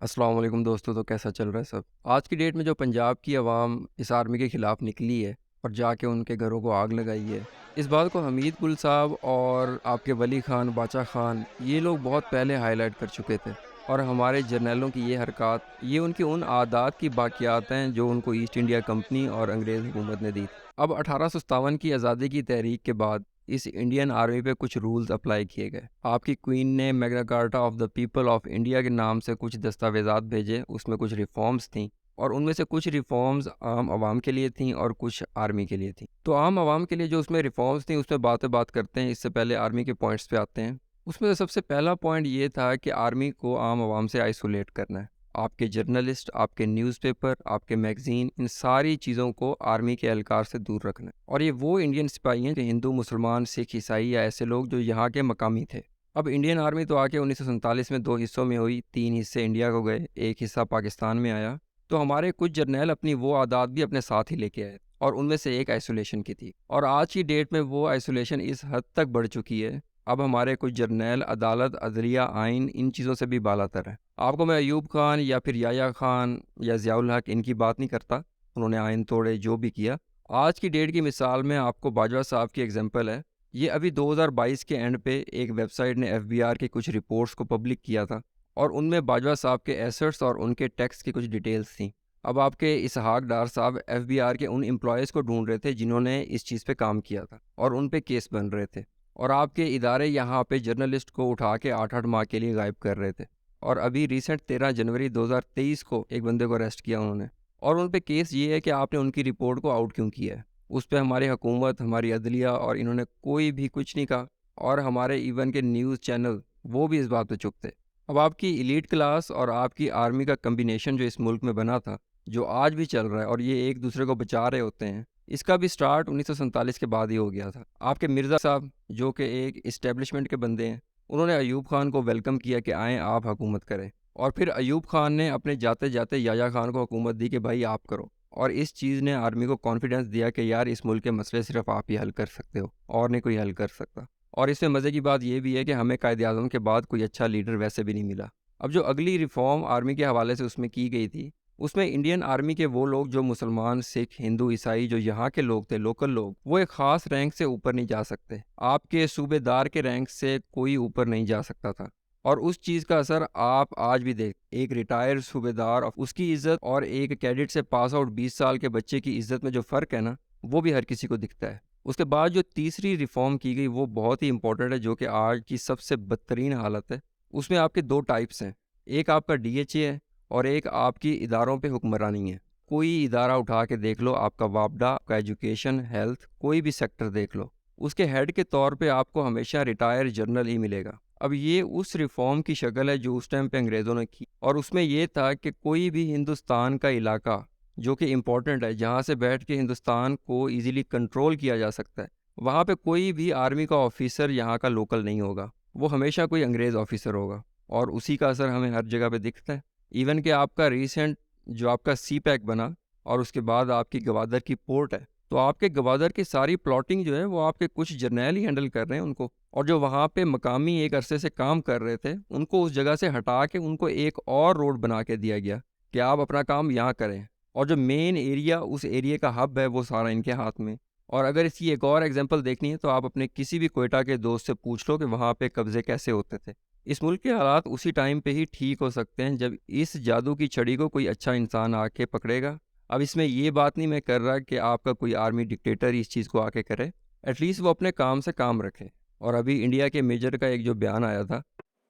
السلام علیکم دوستو، تو کیسا چل رہا ہے سب؟ آج کی ڈیٹ میں جو پنجاب کی عوام اس آرمی کے خلاف نکلی ہے اور جا کے ان کے گھروں کو آگ لگائی ہے، اس بات کو حمید گل صاحب اور آپ کے ولی خان، باچا خان، یہ لوگ بہت پہلے ہائی لائٹ کر چکے تھے۔ اور ہمارے جرنیلوں کی یہ حرکات، یہ ان کی ان عادات کی باقیات ہیں جو ان کو ایسٹ انڈیا کمپنی اور انگریز حکومت نے دی تھی۔ اب 1857 کی آزادی کی تحریک کے بعد اس انڈین آرمی پہ کچھ رولز اپلائی کیے گئے۔ آپ کی کوئین نے Magna Carta of the people of India کے نام سے کچھ دستاویزات بھیجے، اس میں کچھ ریفارمز تھیں، اور ان میں سے کچھ ریفارمز عام عوام کے لیے تھیں اور کچھ آرمی کے لیے تھیں۔ تو عام عوام کے لیے جو اس میں ریفارمز تھیں، اس میں بات کرتے ہیں، اس سے پہلے آرمی کے پوائنٹس پہ آتے ہیں۔ اس میں سب سے پہلا پوائنٹ یہ تھا کہ آرمی کو عام عوام سے آئسولیٹ کرنا ہے۔ آپ کے جرنلسٹ، آپ کے نیوز پیپر، آپ کے میگزین، ان ساری چیزوں کو آرمی کے اہلکار سے دور رکھنا ہے۔ اور یہ وہ انڈین سپاہی ہیں جو ہندو، مسلمان، سکھ، عیسائی یا ایسے لوگ جو یہاں کے مقامی تھے۔ اب انڈین آرمی تو آ کے 1947 میں 2 حصوں میں ہوئی، 3 حصے انڈیا کو گئے، ایک حصہ پاکستان میں آیا۔ تو ہمارے کچھ جرنیل اپنی وہ عادات بھی اپنے ساتھ ہی لے کے آئے، اور ان میں سے ایک آئسولیشن کی تھی، اور آج کی ڈیٹ میں وہ آئسولیشن اس حد تک بڑھ چکی ہے، اب ہمارے کچھ جرنیل عدالت، عدلیہ، آئین، ان چیزوں سے بھی بالا تر ہے۔ آپ کو میں ایوب خان یا پھر یحییٰ خان یا ضیاء الحق ان کی بات نہیں کرتا، انہوں نے آئین توڑے، جو بھی کیا۔ آج کی ڈیٹ کی مثال میں آپ کو باجوہ صاحب کی ایگزامپل ہے۔ یہ ابھی 2022 کے اینڈ پہ ایک ویب سائٹ نے FBR کی کچھ رپورٹس کو پبلک کیا تھا، اور ان میں باجوہ صاحب کے ایسٹس اور ان کے ٹیکس کی کچھ ڈیٹیلز تھیں۔ اب آپ کے اسحاق ڈار صاحب FBR کے ان امپلائیز کو ڈھونڈ رہے تھے جنہوں نے اس چیز پہ کام کیا تھا، اور ان پہ کیس بن رہے تھے، اور آپ کے ادارے یہاں پہ جرنلسٹ کو اٹھا کے 8 ماہ کے لیے غائب کر رہے تھے۔ اور ابھی ریسنٹ 13 جنوری 2023 کو ایک بندے کو اریسٹ کیا انہوں نے، اور ان پہ کیس یہ ہے کہ آپ نے ان کی رپورٹ کو آؤٹ کیوں کیا ہے۔ اس پہ ہماری حکومت، ہماری عدلیہ اور انہوں نے کوئی بھی کچھ نہیں کہا، اور ہمارے ایون کے نیوز چینل وہ بھی اس بات پہ چپ تھے۔ اب آپ کی ایلیٹ کلاس اور آپ کی آرمی کا کمبینیشن جو اس ملک میں بنا تھا، جو آج بھی چل رہا ہے، اور یہ ایک دوسرے کو بچا رہے ہوتے ہیں، اس کا بھی سٹارٹ 1947 کے بعد ہی ہو گیا تھا۔ آپ کے مرزا صاحب جو کہ ایک اسٹیبلشمنٹ کے بندے ہیں، انہوں نے ایوب خان کو ویلکم کیا کہ آئیں آپ حکومت کریں، اور پھر ایوب خان نے اپنے جاتے جاتے یحییٰ خان کو حکومت دی کہ بھائی آپ کرو، اور اس چیز نے آرمی کو کانفیڈنس دیا کہ یار اس ملک کے مسئلے صرف آپ ہی حل کر سکتے ہو، اور نہیں کوئی حل کر سکتا۔ اور اس میں مزے کی بات یہ بھی ہے کہ ہمیں قائد اعظم کے بعد کوئی اچھا لیڈر ویسے بھی نہیں ملا۔ اب جو اگلی ریفارم آرمی کے حوالے سے اس میں کی گئی تھی، اس میں انڈین آرمی کے وہ لوگ جو مسلمان، سکھ، ہندو، عیسائی، جو یہاں کے لوگ تھے، لوکل لوگ، وہ ایک خاص رینک سے اوپر نہیں جا سکتے۔ آپ کے صوبے دار کے رینک سے کوئی اوپر نہیں جا سکتا تھا، اور اس چیز کا اثر آپ آج بھی دیکھ، ایک ریٹائر صوبے دار اس کی عزت اور ایک کیڈٹ سے پاس آؤٹ 20 سال کے بچے کی عزت میں جو فرق ہے نا، وہ بھی ہر کسی کو دکھتا ہے۔ اس کے بعد جو تیسری ریفارم کی گئی وہ بہت ہی امپورٹنٹ ہے، جو کہ آج کی سب سے بدترین حالت ہے۔ اس میں آپ کے 2 ٹائپس ہیں، ایک آپ کا DHA ہے، اور ایک آپ کی اداروں پہ حکمرانی ہے۔ کوئی ادارہ اٹھا کے دیکھ لو، آپ کا وابڈا، آپ کا ایجوکیشن، ہیلتھ، کوئی بھی سیکٹر دیکھ لو، اس کے ہیڈ کے طور پہ آپ کو ہمیشہ ریٹائر جنرل ہی ملے گا۔ اب یہ اس ریفارم کی شکل ہے جو اس ٹائم پہ انگریزوں نے کی، اور اس میں یہ تھا کہ کوئی بھی ہندوستان کا علاقہ جو کہ امپورٹنٹ ہے، جہاں سے بیٹھ کے ہندوستان کو ایزیلی کنٹرول کیا جا سکتا ہے، وہاں پہ کوئی بھی آرمی کا آفیسر یہاں کا لوکل نہیں ہوگا، وہ ہمیشہ کوئی انگریز آفیسر ہوگا، اور اسی کا اثر ہمیں ہر جگہ پہ دکھتا ہے۔ ایون کہ آپ کا ریسنٹ جو آپ کا CPEC بنا، اور اس کے بعد آپ کی گوادر کی پورٹ ہے، تو آپ کے گوادر کی ساری پلاٹنگ جو ہے وہ آپ کے کچھ جرنیل ہی ہینڈل کر رہے ہیں ان کو، اور جو وہاں پہ مقامی ایک عرصے سے کام کر رہے تھے، ان کو اس جگہ سے ہٹا کے ان کو ایک اور روڈ بنا کے دیا گیا کہ آپ اپنا کام یہاں کریں، اور جو مین ایریا، اس ایریا کا ہب ہے، وہ سارا ان کے ہاتھ میں۔ اور اگر اس کی ایک اور ایگزامپل دیکھنی ہے تو آپ اپنے کسی بھی کوئٹہ کے دوست سے پوچھ لو کہ وہاں پہ قبضے کیسے ہوتے تھے۔ اس ملک کے حالات اسی ٹائم پہ ہی ٹھیک ہو سکتے ہیں جب اس جادو کی چھڑی کو کوئی اچھا انسان آ کے پکڑے گا۔ اب اس میں یہ بات نہیں میں کر رہا کہ آپ کا کوئی آرمی ڈکٹیٹر اس چیز کو آ کے کرے، ایٹ لیسٹ وہ اپنے کام سے کام رکھے۔ اور ابھی انڈیا کے میجر کا ایک جو بیان آیا تھا،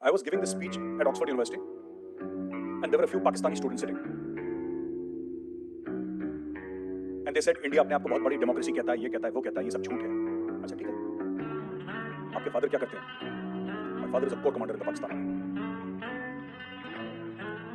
I was giving this speech at Oxford University, and there were a few Pakistani students sitting. And they said, India اپنے آپ کو بہت بڑی ڈیموکریسی کہتا ہے، یہ کہتا ہے، وہ کہتا ہے، یہ سب جھوٹ ہے۔ اچھا ٹھیک ہے، آپ کے فادر کیا کرتے ہیں؟ My father is a corps commander in the Pakistan Army.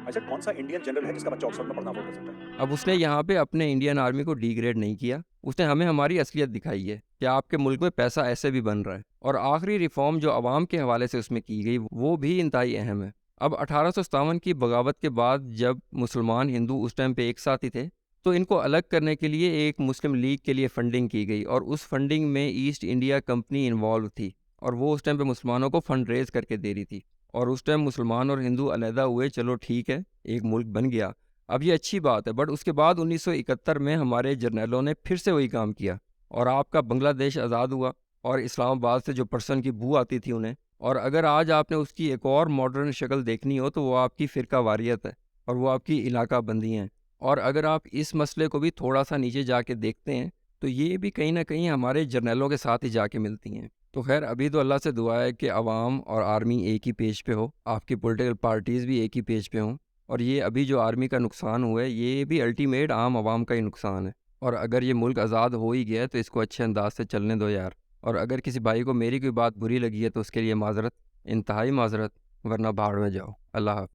I said, کون سا انڈین جنرل ہے جس کا بچہ آکسفورڈ میں پڑھنا افورڈ کر سکتا ہے؟ اب اس نے یہاں پہ اپنے انڈین آرمی کو ڈی گریڈ نہیں کیا، اس نے ہمیں ہماری اصلیت دکھائی ہے کہ آپ کے ملک میں پیسہ ایسے بھی بن رہا ہے۔ اور آخری ریفارم جو عوام کے حوالے سے اس میں کی گئی وہ بھی انتہائی اہم ہے۔ اب 1857 کی بغاوت کے بعد جب مسلمان ہندو اس ٹائم پہ ایک ساتھ ہی تھے، تو ان کو الگ کرنے کے لیے ایک مسلم لیگ کے لیے فنڈنگ کی گئی، اور اس فنڈنگ میں ایسٹ انڈیا کمپنی انوالو تھی، اور وہ اس ٹائم پہ مسلمانوں کو فنڈ ریز کر کے دے رہی تھی۔ اور اس ٹائم مسلمان اور ہندو علیحدہ ہوئے، چلو ٹھیک ہے، ایک ملک بن گیا، اب یہ اچھی بات ہے۔ بٹ اس کے بعد 1971 میں ہمارے جرنیلوں نے پھر سے وہی کام کیا، اور آپ کا بنگلہ دیش آزاد ہوا، اور اسلام آباد سے جو پرسن کی بو آتی تھی انہیں، اور اگر آج آپ نے اس کی ایک اور ماڈرن شکل دیکھنی ہو تو وہ آپ کی فرقہ واریت ہے، اور وہ آپ کی علاقہ بندی ہیں۔ اور اگر آپ اس مسئلے کو بھی تھوڑا سا نیچے جا کے دیکھتے ہیں تو یہ بھی کہیں نہ کہیں ہمارے جرنیلوں کے ساتھ ہی جا کے ملتی ہیں۔ تو خیر، ابھی تو اللہ سے دعا ہے کہ عوام اور آرمی ایک ہی پیج پہ ہو، آپ کی پولیٹیکل پارٹیز بھی ایک ہی پیج پہ ہوں، اور یہ ابھی جو آرمی کا نقصان ہوا ہے یہ بھی الٹیمیٹ عام عوام کا ہی نقصان ہے۔ اور اگر یہ ملک آزاد ہو ہی گیا ہے تو اس کو اچھے انداز سے چلنے دو یار۔ اور اگر کسی بھائی کو میری کوئی بات بری لگی ہے تو اس کے لیے معذرت، انتہائی معذرت، ورنہ بھاڑ میں جاؤ۔ اللہ حافظ۔